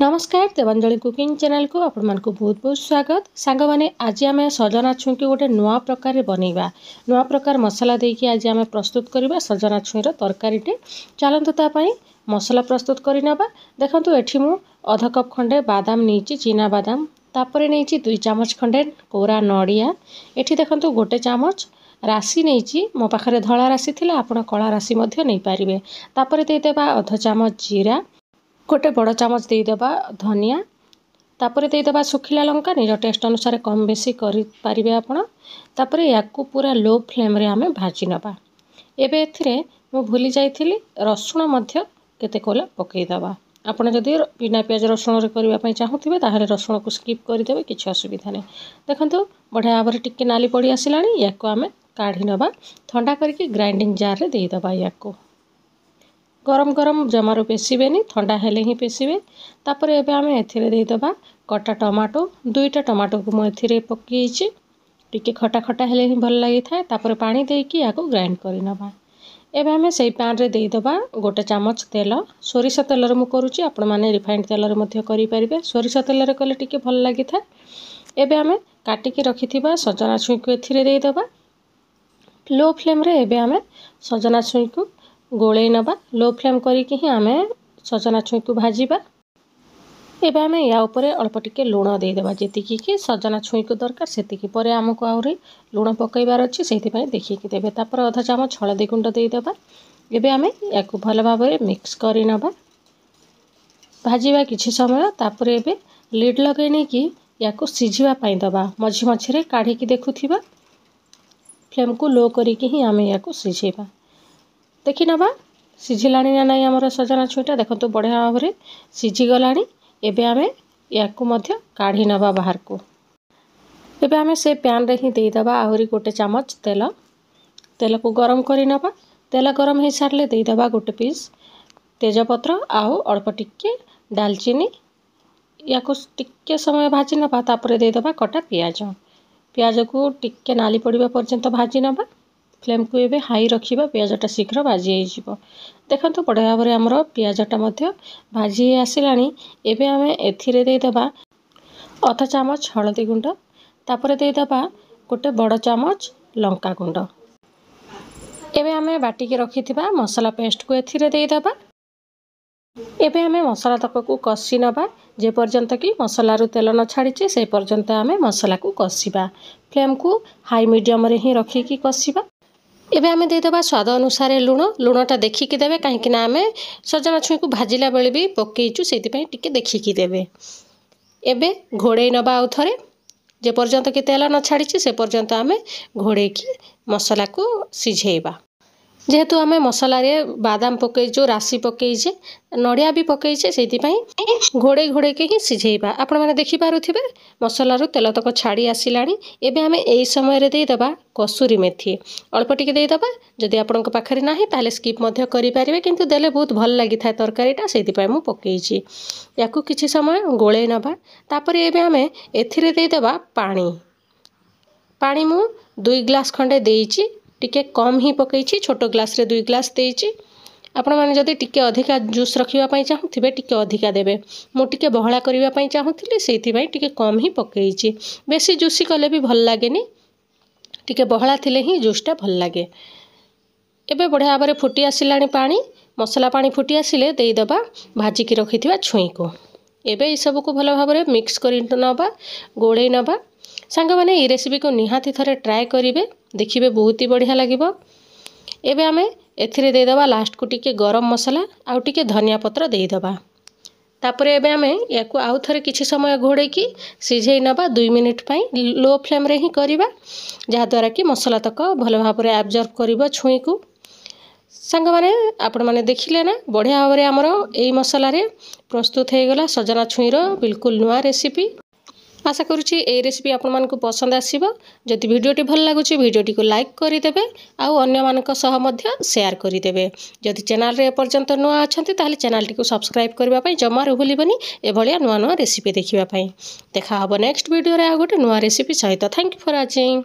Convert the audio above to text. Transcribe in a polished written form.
नमस्कार Devanjali cooking channel को आपण मानक बहुत बहुत स्वागत। सांग माने आज आम सजना छुई को गोटे नुआ प्रकार बनइबा नुआ प्रकार मसला देकी आज आम प्रस्तुत करबा सजना छुईर तरकारीटे। चलतु तापाई मसला प्रस्तुत करि नबा। देखंतु एठी मु आधा कप खंडे बादाम नीची चीना बादाम, तापरे नीची 2 चामच खंडे कोरा नड़िया। एठी देखंतु गोटे चामच राशि नीची, मो पाखरे धला राशि थिला आपण कला राशि मध्य नै पारिबे। तापरे दे देबा आधा चामच जीरा, गोटे बड़ चामच दे देबा धनिया, तापरे दे देबा सुखिला लंका निज टेस्ट अनुसार कम बेसी करि पारिबे आपण। तापरे याकू पूरा लो फ्लेम रे आमे भाजी नबा। एबे एथिरे मु भूली जाइथिली रसुण मध्य केते कोला पकई दबा। आपण जदि बिना प्याज रसुण रे करबा पई चाहुथिबे ताहाले रसुण को स्किप करि देबे, किछ असुविधा नै। देखंतु बढ़िया भाबरे टिके नाली पड़ी आसिलानी। याकू आमे काढी नबा, ठंडा करके ग्राइंडिंग जार रे दे दबा। याकू गरम गरम जमारो पेसिबेनी, ठंडा हेले ही पेसिबे। तापरे एबे आमे एथिरे दे दबा कटा टमाटो, 2टा टमाटो को मु एथिरे पकेइछि। टिके खटा खटा हेले ही भल लागि थाए। तापरे पानी देकी याकू ग्राइंड करि नबा। एबे आमे सेई पैन रे दे दबा गोटे चामच तेल। सोरिष तेल रे मु करूछि, आपण माने रिफाइंड तेल रे मध्य करि परिबे। सोरिष तेल रे कले टिके भल लागि थाए। एबे आमे काटी के रखिथिबा सजना छुई को एथिरे दे दबा। लो फ्लेम रे एबे आमे सजना छुई को गोळे नबा। लो फ्लेम करिकि ही आमे सजना छुई को भाजीबा। एबे आमे या ऊपर अल्प टिके लूण दे देबा, जेतिकी कि सजना छुई को दरकार सेतिकी। परे हमको आउरी लूण पकईबार अछि, सेति पई देखिकि देबे। तापर आधा चामच हळदी गुंड दे देबा। एबे आमे याकू भल भाबरे मिक्स करि नबा, भाजीबा किछि समय। तापर एबे लिड लगै नै कि याकू सिझिबा पई दबा। मझी मझिरे काढी कि देखुथिबा। फ्लेम को लो करिकि ही आमे याकू सिझेबा। देखि नबा सिझिलानी ना नाही हमर सजना छुईटा। देखंतु बढ़िया भाबरे सिझी गलानी। एबे आमे याकू मध्य काढी नबा बाहर को। एबे आमे से पैन रे ही दे दबा आहुरी गोटे चामच तेल। तेल को गरम करि नबा। तेल गरम हे सारले दे दबा गोटे पीस तेजपत्र आउ अल्प टिके दालचीनी। याकू टिके समय भाजी नबा। तापरे दे दबा कटा प्याज। प्याज को टिके नाली पड़िबा पर्यंत भाजी नबा। फ्लेम को एबे हाई रखिबा, प्याजटा शीघ्र भाजी हे जिवो। देखंतु बढ़िया भाबरे हमरो प्याजटा मध्य भाजी हे आसिलानी। एबे आमे एथिरे दे दबा आधा चामच हळदी गुंड, तापरे दे दबा गोटे बड़ चामच लंका गुंड। एबे आमे बाटी के रखिथिबा मसाला पेस्ट को एथिरे दे दबा। एबे आमे मसाला तक को कसी नबा, जे पर्यंत कि मसाला रु तेल न छाड़ीचे से पर्यंत आमे मसाला को कसीबा। फ्लेम को हाई मीडियम रे ही रखी कि कसीबा। एबे आमे दे दबा स्वाद अनुसार लूण। लूणटा देखिकि देबे, काहेकि ना आमे सजना छुई को भाजिला बेले भी पकेइचु, सेति पई टिके देखिकि देबे। एबे घोड़ेई नबा आउ थरे, जे पर्यंत कि तेल न छाड़ीचे से पर्यंत आमे घोड़ेई कि मसाला को सिझेइबा। जेहेतु आमे मसाला रे बादाम पकेइचु, राशि पकेइचे, नड़िया भी पकेइचे, सेति पई घोड़ेई घोड़ेई के ही सिझेइबा। आपण माने देखि पारुथिबे मसाला रु तेल तक छाड़ी आसिलानी। एबे आमे एई समय रे दे दबा कसूरी मेथी। अल्प टिके दे दबा। जदि आपणक पाखरे नाही ताले स्किप मध्य करि पारिबे, किंतु देले बहुत भल लागि थाए तरकारीटा, सेति पई मु पकेइची। याकू किछि समय गोळे नबा। तापरे एबे आमे एथिरे दे दबा पानी। पानी मु 2 ग्लास खंडे देइची, टिके कम ही पकेइची। छोटो ग्लास रे 2 ग्लास देइची। आपण माने जदि टिके अधिका जूस रखिबा पई चाहुथिबे टिके अधिका देबे। मु टिके बहळा करिबा पई चाहुथिली, सेति पई टिके कम ही पकेइची। बेसी जूसी कले भी भल लागेनी, टिके बहळा थिले ही जूसटा भल लागे। एबे बढ़िया भाबरे फुटी आसिलानी पानी। मसला पानी फुटी आसिले दे दबा भाजी की रखिथिबा छुई को। एबे ई सब को भल भाबरे मिक्स करि नबा, गोळेई नबा। सांग माने ई रेसिपी को निहाती थरे ट्राई करिवे, देखिबे बहुत ही बढ़िया लागिबो। एबे आमे एथिरे दे दबा लास्ट को टिके गरम मसला आउ टिके धनिया पत्र दे दबा। तापरे एबे आमे याकू आउ थरे किछि समय घोड़ेई कि सिझेई नबा 2 मिनिट पई। लो फ्लेम रे ही करिबा, जहा द्वारा कि मसला तक भल भाबरे एब्जॉर्ब करिवो छुई को। सांग माने आपण माने देखिले ना, बढ़िया भाबरे हमरो एई मसला रे प्रस्तुत हे गला सजना छुई रो बिल्कुल नुआ रेसिपी। आशा करूची ए रेसिपी आपण मानकु पसंद आसीबो। जदि वीडियोटी भल लागुची वीडियोटी को लाइक करि देबे, आउ अन्य मानक सह मध्य शेयर करि देबे। जदि चैनल रे पर्यंत नुआ अछंती ताले चैनल टी को सब्सक्राइब करबा पई जमारू भूलिबनी। एभलिया नुआ नुआ रेसिपी देखिबा पई। देखा हबो नेक्स्ट वीडियो रे आ गोटे नुआ रेसिपी सहित। Thank you for watching.